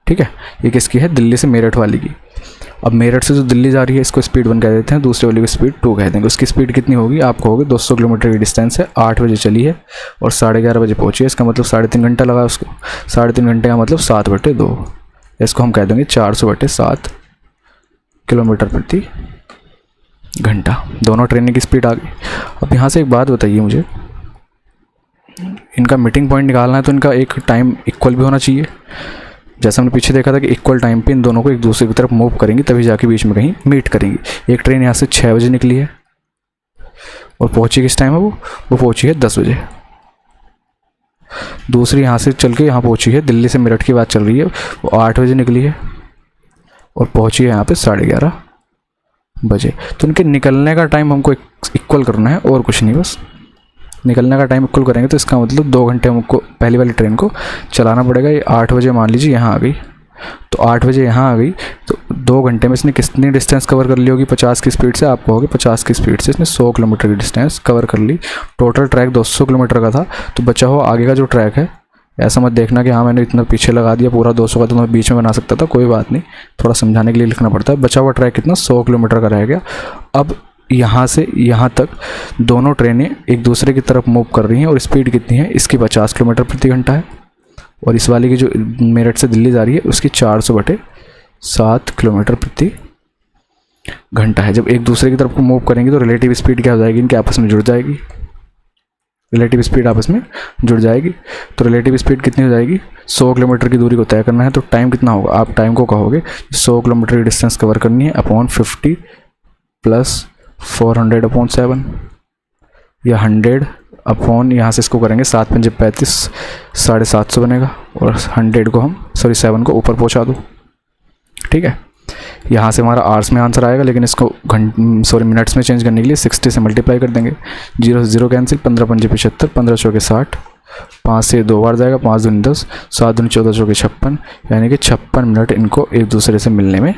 ठीक है। ये किसकी है, दिल्ली से मेरठ वाली की। अब मेरठ से जो दिल्ली जा रही है इसको स्पीड 1 कह देते हैं, दूसरे वाली को स्पीड 2 कह देंगे। उसकी स्पीड कितनी होगी, आपको होगी 200 किलोमीटर की डिस्टेंस है, 8 बजे चली है और 11:30 बजे पहुंची है, इसका मतलब 3.5 घंटा लगा उसको, 3.5 घंटे का मतलब 7/2, इसको हम कह देंगे 400/7 किलोमीटर प्रति घंटा। दोनों ट्रेन की स्पीड आ गई। अब यहाँ से एक बात बताइए मुझे, इनका मीटिंग पॉइंट निकालना है तो इनका एक टाइम इक्वल भी होना चाहिए। जैसा हमने पीछे देखा था कि इक्वल टाइम पे इन दोनों को एक दूसरे की तरफ मूव करेंगी, तभी जाके बीच में कहीं मीट करेंगी। एक ट्रेन यहाँ से 6 बजे निकली है और पहुंची किस टाइम है, वो पहुंची है 10 बजे। दूसरी यहाँ से चल के यहाँ पहुंची है, दिल्ली से मेरठ की बात चल रही है, वो 8 बजे निकली है और पहुंची है यहाँ पे 11:30 बजे। तो इनके निकलने का टाइम हमको इक्वल करना है और कुछ नहीं, बस निकलने का टाइम इक्वल करेंगे तो इसका मतलब 2 घंटे हमको पहली वाली ट्रेन को चलाना पड़ेगा। ये 8 बजे मान लीजिए यहाँ आ गई, तो 8 बजे यहाँ आ गई, तो 2 घंटे में इसने कितनी डिस्टेंस कवर कर ली होगी 50 की स्पीड से, आपको होगी 50 की स्पीड से इसने 100 किलोमीटर की डिस्टेंस कवर कर ली। टोटल ट्रैक 200 किलोमीटर का था, तो बचा हुआ आगे का जो ट्रैक है, ऐसा मत देखना कि हाँ मैंने इतना पीछे लगा दिया पूरा 200 का, तो मैं बीच में बना सकता था, कोई बात नहीं, थोड़ा समझाने के लिए लिखना पड़ता है। बचा हुआ ट्रैक कितना 100 किलोमीटर का रह गया। अब यहाँ से यहाँ तक दोनों ट्रेनें एक दूसरे की तरफ मूव कर रही हैं और स्पीड कितनी है, इसकी 50 किलोमीटर प्रति घंटा है, और इस वाली की जो मेरठ से दिल्ली जा रही है उसकी 400/7 किलोमीटर प्रति घंटा है। जब एक दूसरे की तरफ को मूव करेंगे तो रिलेटिव स्पीड क्या हो जाएगी, इनके आपस में जुड़ जाएगी, रिलेटिव स्पीड आपस में जुड़ जाएगी। तो रिलेटिव स्पीड कितनी हो जाएगी, 100 किलोमीटर की दूरी को तय करना है, तो टाइम कितना होगा, आप टाइम को कहोगे 100 किलोमीटर की डिस्टेंस कवर करनी है अपॉन 50 + 400/7, या 100 अपॉन यहाँ से इसको करेंगे 7 × 5 = 35, 750 बनेगा, और 100 को हम 7 को ऊपर पहुँचा दो, ठीक है। यहाँ से हमारा आवर्स में आंसर आएगा, लेकिन इसको मिनट्स में चेंज करने के लिए 60 से मल्टीप्लाई कर देंगे, 0 से 0 कैंसिल, 15 × 5 = 75, 15 × 4 = 60, 5 से 2 बार जाएगा, 5 दूनी 10, 7 दूनी 14, 4 = 56, यानी कि 56 मिनट इनको एक दूसरे से मिलने में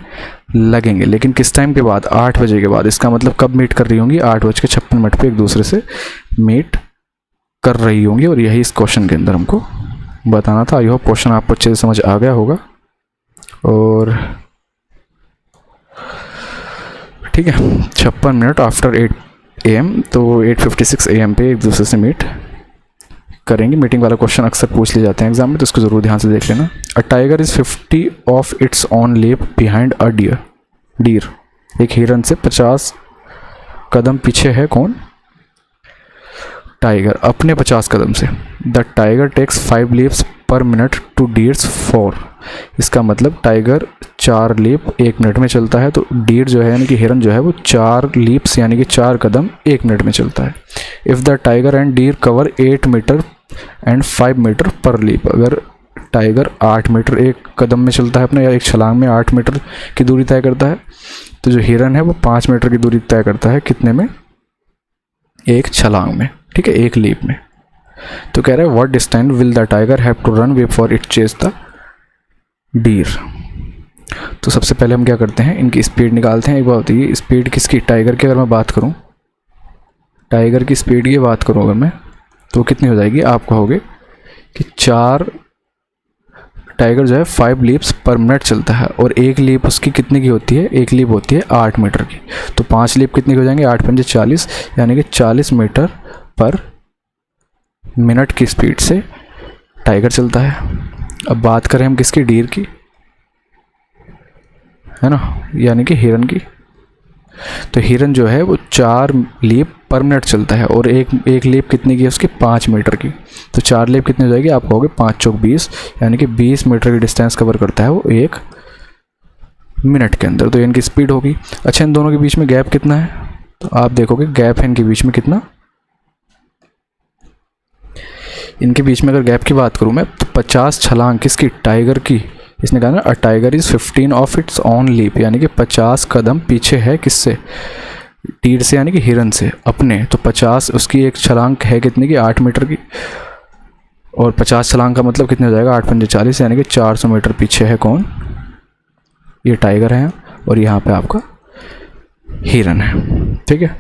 लगेंगे। लेकिन किस टाइम के बाद, 8 बजे के बाद। इसका मतलब कब मीट कर रही होंगी, 8:56 पे एक दूसरे से मीट कर रही होंगी, और यही इस क्वेश्चन के अंदर हमको बताना था। आई होप क्वेश्चन आपको अच्छे से समझ आ गया होगा, और ठीक है। 56 मिनट आफ्टर 8 AM, तो 8:56 AM पे एक दूसरे से मीट करेंगे। मीटिंग वाला क्वेश्चन अक्सर पूछ लिए जाते हैं एग्जाम में, तो इसको ज़रूर ध्यान से देख लेना। अ tiger is 50 of its on लेप बिहाइंड अ डियर, एक हिरन से 50 कदम पीछे है कौन, टाइगर, अपने 50 कदम से। The tiger takes 5 leaps per minute to deer's 4, इसका मतलब टाइगर 4 लीप 1 मिनट में चलता है, तो डीर जो है यानी कि हिरन जो है वो 4 लीप्स यानी कि 4 कदम 1 मिनट में चलता है। If the tiger and deer cover 8 metre and 5 metre per leap, अगर टाइगर 8 मीटर एक कदम में चलता है अपने, या एक छलांग में 8 मीटर की दूरी तय करता है। तो जो हिरन है वो 5 मीटर की दूरी तय करता है कितने में, एक छलांग में, ठीक है, एक लीप में। तो कह रहा है what distance will the tiger have to run before it chase the deer. तो सबसे पहले हम क्या करते हैं, इनकी स्पीड निकालते हैं। एक बात होती है स्पीड किसकी, टाइगर की। अगर मैं बात करूं टाइगर की स्पीड की बात करूं अगर मैं, तो कितनी हो जाएगी, आप कहोगे कि 4 टाइगर जो है 5 लीप्स पर मिनट चलता है, और एक लीप उसकी कितने की होती है, एक लीप होती है 8 मीटर की। तो 5 लीप कितने की हो जाएंगे, 8 पंजे 40, यानी कि 40 मीटर पर मिनट की स्पीड से टाइगर चलता है। अब बात करें हम किसकी, डीर की, है ना, यानी कि हिरन की। तो हिरन जो है वो 4 लीप पर मिनट चलता है, और एक लीप कितनी की है उसकी, 5 मीटर की। तो 4 लीप कितनी हो जाएगी, आप कहोगे 5 चौक 20, यानी कि 20 मीटर की डिस्टेंस कवर करता है वो 1 मिनट के अंदर। तो इनकी स्पीड होगी। अच्छा, इन दोनों के बीच में गैप कितना है, तो आप देखोगे गैप है इनके बीच में कितना, इनके बीच में अगर गैप की बात करूँ मैं, तो 50 छलांग किसकी, टाइगर की। इसने कहा ना a tiger is 15 of its own leap, यानी कि 50 कदम पीछे है किससे, तीर से, यानी कि हिरन से अपने। तो 50 उसकी एक छलांग है कितने की, 8 मीटर की, और 50 छलांग का मतलब कितने हो जाएगा, 8 पंजे 40, यानी कि 400 मीटर पीछे है कौन, ये टाइगर है, और यहाँ पे आपका हिरन है, ठीक है।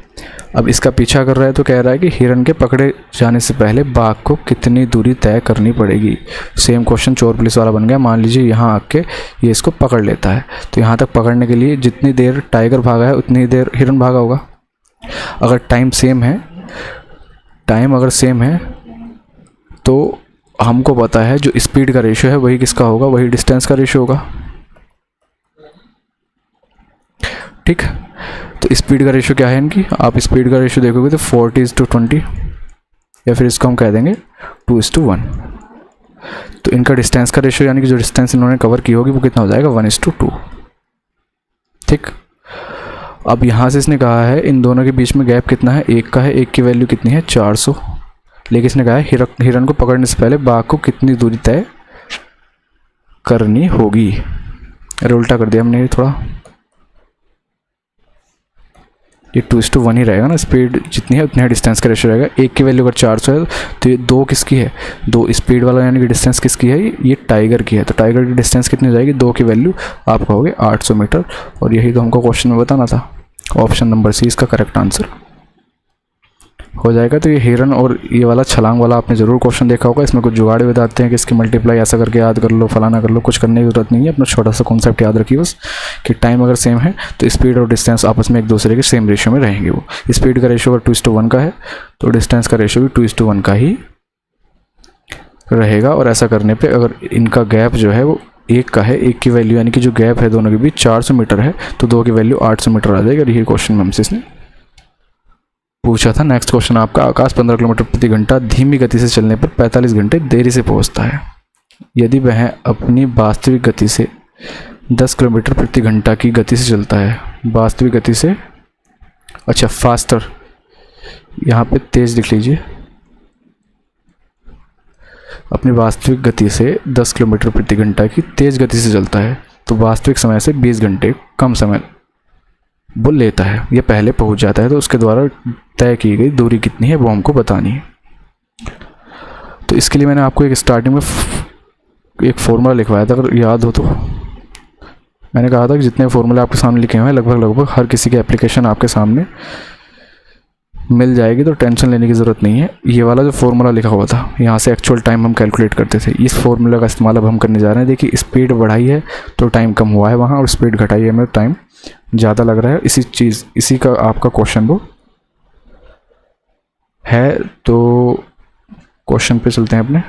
अब इसका पीछा कर रहा है, तो कह रहा है कि हिरन के पकड़े जाने से पहले बाघ को कितनी दूरी तय करनी पड़ेगी। सेम क्वेश्चन चोर पुलिस वाला बन गया। मान लीजिए यहाँ आके ये इसको पकड़ लेता है, तो यहाँ तक पकड़ने के लिए जितनी देर टाइगर भागा है उतनी देर हिरन भागा होगा। अगर टाइम सेम है, टाइम अगर सेम है, तो हमको पता है जो स्पीड का रेशियो है वही किसका होगा, वही डिस्टेंस का रेशियो होगा, ठीक। तो स्पीड का रेशियो क्या है इनकी, आप स्पीड का रेशियो देखोगे तो 40:20, या फिर इसको हम कह देंगे 2:1। तो इनका डिस्टेंस का रेशियो, यानी कि जो डिस्टेंस इन्होंने कवर की होगी वो कितना हो जाएगा, 1:2, ठीक। अब यहाँ से इसने कहा है इन दोनों के बीच में गैप कितना है, 1 का है, 1 की वैल्यू कितनी है, 400। लेकिन इसने कहा है हिरन को पकड़ने से पहले बाघ को कितनी दूरी तय करनी होगी। अरे उल्टा कर दिया हमने ये थोड़ा, ये 2:1 ही रहेगा ना, स्पीड जितनी है उतनी है डिस्टेंस का रेशियो रहेगा। 1 की वैल्यू अगर 400 है तो ये 2 किसकी है, 2 स्पीड वाला, यानी कि डिस्टेंस किसकी है, ये टाइगर की है। तो टाइगर की डिस्टेंस कितनी हो जाएगी, 2 की वैल्यू आप कहोगे 800 मीटर, और यही तो हमको क्वेश्चन में बताना था। ऑप्शन नंबर सी इसका करेक्ट आंसर हो जाएगा। तो ये हिरन और ये वाला छलांग वाला आपने ज़रूर क्वेश्चन देखा होगा। इसमें कुछ जुगाड़ बताते हैं कि इसकी मल्टीप्लाई ऐसा करके याद कर लो, फलाना कर लो, कुछ करने की जरूरत नहीं है। अपना छोटा सा कॉन्सेप्ट याद रखिए बस, कि टाइम अगर सेम है तो स्पीड और डिस्टेंस आपस में एक दूसरे के सेम रेशियो में रहेंगे। वो स्पीड का रेशियो अगर 2:1 का है तो डिस्टेंस का रेशियो भी 2:1 का ही रहेगा। और ऐसा करने पर अगर इनका गैप जो है वो 1 का है, 1 की वैल्यू, यानी कि जो गैप है दोनों के बीच 400 मीटर है, तो 2 की वैल्यू 800 मीटर आ जाएगी। और यही क्वेश्चन में हमसे इसने पूछा था। नेक्स्ट क्वेश्चन आपका, आकाश 15 किलोमीटर प्रति घंटा धीमी गति से चलने पर 45 घंटे देरी से पहुंचता है। यदि वह अपनी वास्तविक गति से 10 किलोमीटर प्रति घंटा की गति से चलता है, वास्तविक गति से, अच्छा फास्टर, यहाँ पे तेज लिख लीजिए, अपनी वास्तविक गति से 10 किलोमीटर प्रति घंटा की तेज गति से चलता है, तो वास्तविक समय से 20 घंटे कम समय वो लेता है, ये पहले पहुंच जाता है। तो उसके द्वारा तय की गई दूरी कितनी है वो हमको बतानी है। तो इसके लिए मैंने आपको एक स्टार्टिंग में एक फॉर्मूला लिखवाया था, अगर याद हो तो। मैंने कहा था कि जितने फॉर्मूले आपके सामने लिखे हुए हैं लगभग हर किसी की एप्लीकेशन आपके सामने मिल जाएगी, तो टेंशन लेने की ज़रूरत नहीं है। ये वाला जो फॉर्मूला लिखा हुआ था, यहाँ से एक्चुअल टाइम हम कैलकुलेट करते थे, इस फॉर्मूला का इस्तेमाल अब हम करने जा रहे हैं। देखिए स्पीड बढ़ाई है तो टाइम कम हुआ है वहाँ, और स्पीड घटाई है हमें टाइम ज़्यादा लग रहा है। इसी का आपका क्वेश्चन वो है। तो क्वेश्चन पे चलते हैं अपने।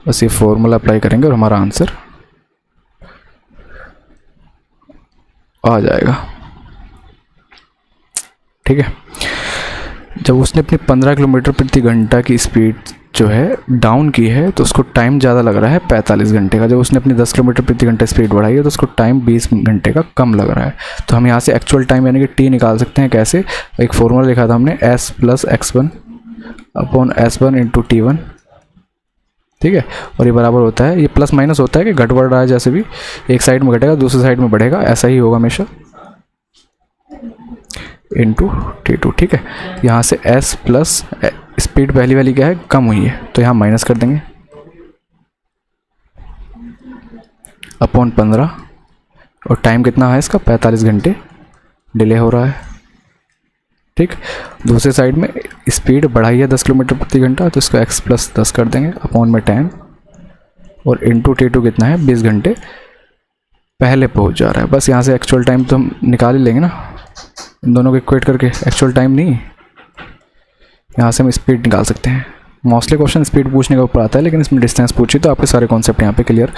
बस ये फॉर्मूला अप्लाई करेंगे और हमारा आंसर आ जाएगा, ठीक है। जब उसने अपनी 15 किलोमीटर प्रति घंटा की स्पीड जो है डाउन की है तो उसको टाइम ज़्यादा लग रहा है 45 घंटे का। जब उसने अपनी 10 किलोमीटर प्रति घंटा स्पीड बढ़ाई है तो उसको टाइम 20 घंटे का कम लग रहा है। तो हम यहाँ से एक्चुअल टाइम यानी कि टी निकाल सकते हैं। कैसे, एक फॉर्मूला लिखा था हमने, s + x1 upon S1 into T1, ठीक है। और ये बराबर होता है, ये प्लस माइनस होता है कि घट बढ़ रहा है, जैसे भी एक साइड में घटेगा दूसरी साइड में बढ़ेगा, ऐसा ही होगा हमेशा, इंटू T2, ठीक है। यहाँ से S प्लस स्पीड पहली वाली क्या है, कम हुई है, तो यहाँ माइनस कर देंगे अपॉन 15, और टाइम कितना है इसका, 45 घंटे डिले हो रहा है, ठीक। दूसरी साइड में स्पीड बढ़ाई है 10 किलोमीटर प्रति घंटा, तो इसको x प्लस 10 कर देंगे अपॉन में 10, और इंटू T2 कितना है, 20 घंटे पहले पहुंच जा रहा है। बस यहाँ से एक्चुअल टाइम तो हम निकाल ही लेंगे ना, इन दोनों को इक्वेट करके, एक्चुअल टाइम नहीं, यहाँ से हम स्पीड निकाल सकते हैं। मोस्टली क्वेश्चन स्पीड पूछने का ऊपर आता है, लेकिन इसमें डिस्टेंस पूछी तो आपके सारे कॉन्सेप्ट यहाँ पे क्लियर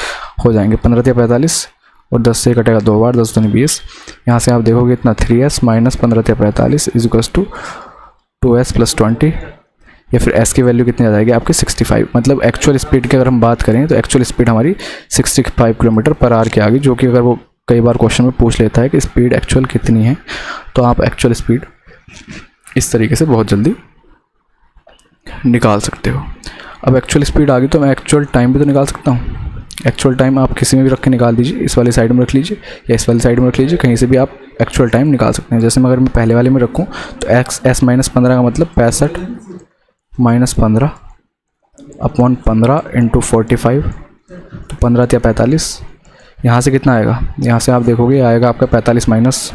हो जाएंगे। 15 या 45 और 10 से कटेगा 2 बार, 10 दूनी 20। यहाँ से आप देखोगे इतना 3s माइनस 15 या 45 is equals to 2s plus 20, या फिर s की वैल्यू कितनी आ जाएगी आपकी 65। मतलब एक्चुअल स्पीड की अगर हम बात करें तो एक्चुअल स्पीड हमारी 65 किलोमीटर पर आवर की आ गई, जो कि अगर वो कई बार क्वेश्चन में पूछ लेता है कि स्पीड एक्चुअल कितनी है, तो आप एक्चुअल स्पीड इस तरीके से बहुत जल्दी निकाल सकते हो। अब एक्चुअल स्पीड आ गई तो मैं एक्चुअल टाइम भी तो निकाल सकता हूँ। एक्चुअल टाइम आप किसी में भी रख के निकाल दीजिए, इस वाली साइड में रख लीजिए या इस वाली साइड में रख लीजिए, कहीं से भी आप एक्चुअल टाइम निकाल सकते हैं। जैसे मैं अगर मैं पहले वाले में रखूँ तो s माइनस 15 का मतलब 65 माइनस 15 अपॉन 15 इंटू 45, तो 15 या 45। यहाँ से कितना आएगा, यहाँ से आप देखोगे आएगा आपका 45 माइनस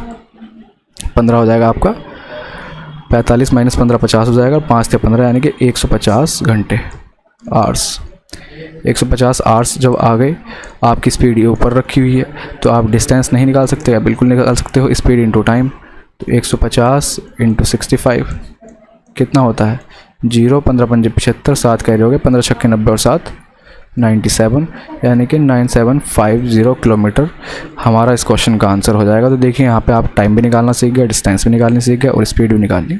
15 हो जाएगा आपका 45 माइनस 15 50 हो जाएगा, 5 या 15 यानी कि 150 घंटे आवर्स। 150 आवर्स जब आ गए, आपकी स्पीड ये ऊपर रखी हुई है, तो आप डिस्टेंस नहीं निकाल सकते या बिल्कुल निकाल सकते हो, स्पीड इंटू टाइम। तो 150 इंटू 65 कितना होता है, 0 15 पंजे 75, 7 कह रहे होगे, 15 छक्के 90 और 7 97, यानी कि 9750 किलोमीटर हमारा इस क्वेश्चन का आंसर हो जाएगा। तो देखिए यहाँ पे आप टाइम भी निकालना सीख गए, डिस्टेंस भी निकालनी सीख गए और स्पीड भी निकालनी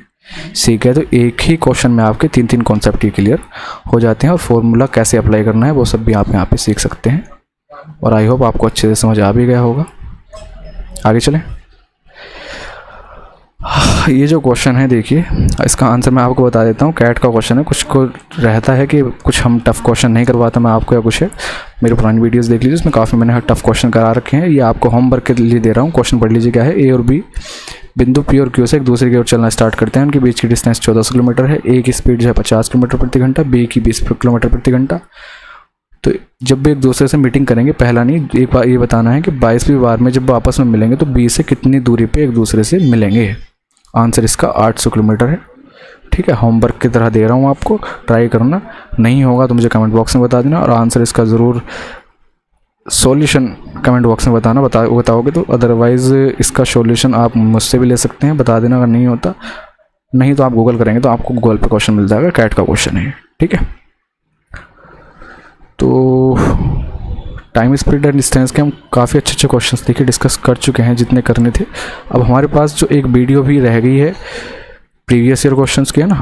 सीख गए। तो एक ही क्वेश्चन में आपके 3 कॉन्सेप्ट ही क्लियर हो जाते हैं, और फॉर्मूला कैसे अप्लाई करना है वो सब भी आप यहाँ पे सीख सकते हैं। और आई होप आपको अच्छे से समझ आ भी गया होगा। आगे चलें। ये जो क्वेश्चन है देखिए, इसका आंसर मैं आपको बता देता हूँ। कैट का क्वेश्चन है, कुछ को रहता है कि कुछ हम टफ़ क्वेश्चन नहीं करवाता मैं आपको, या कुछ है मेरी पुरानी वीडियोस देख लीजिए, उसमें काफ़ी मैंने टफ़ क्वेश्चन करा रखे हैं। ये आपको होमवर्क के लिए दे रहा हूँ। क्वेश्चन पढ़ लीजिए क्या है। ए और बी बिंदु पी और क्यू से एक दूसरे की ओर चलना स्टार्ट करते हैं। उनके बीच की डिस्टेंस 14 किलोमीटर है। ए की स्पीड जो है 50 किलोमीटर प्रति घंटा, बी की 20 किलोमीटर प्रति घंटा। तो जब भी एक दूसरे से मीटिंग करेंगे, पहला नहीं, एक बार ये बताना है कि 22वीं बार में जब आपस में मिलेंगे तो बी से कितनी दूरी पे एक दूसरे से मिलेंगे। आंसर इसका 800 किलोमीटर है। ठीक है, होमवर्क की तरह दे रहा हूँ आपको, ट्राई करना। नहीं होगा तो मुझे कमेंट बॉक्स में बता देना, और आंसर इसका ज़रूर सॉल्यूशन कमेंट बॉक्स में बताओगे तो, अदरवाइज़ इसका सॉल्यूशन आप मुझसे भी ले सकते हैं, बता देना अगर नहीं होता। नहीं तो आप गूगल करेंगे तो आपको गूगल पे क्वेश्चन मिल जाएगा, कैट का क्वेश्चन है। ठीक है, तो टाइम, स्पीड एंड डिस्टेंस के हम काफ़ी अच्छे क्वेश्चंस देखिए डिस्कस कर चुके हैं जितने करने थे। अब हमारे पास जो एक वीडियो भी रह गई है प्रीवियस ईयर क्वेश्चंस की, है ना,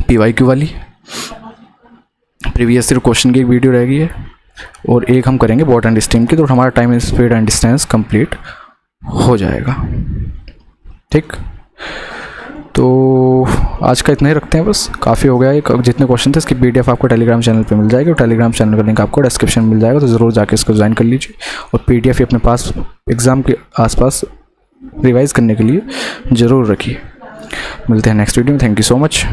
PYQ वाली, प्रीवियस ईयर क्वेश्चन की एक वीडियो रह गई है, और एक हम करेंगे बॉट एंड स्टीम की। तो हमारा time, speed and distance complete हो जाएगा। ठीक, तो आज का इतना ही रखते हैं, बस काफ़ी हो गया है। जितने क्वेश्चन थे इसकी PDF आपको टेलीग्राम चैनल पे मिल जाएगी, और टेलीग्राम चैनल का लिंक आपको डिस्क्रिप्शन में मिल जाएगा, तो ज़रूर जाके इसको ज्वाइन कर लीजिए। और PDF अपने पास एग्ज़ाम के आसपास रिवाइज़ करने के लिए ज़रूर रखिए। मिलते हैं नेक्स्ट वीडियो में। Thank you so much.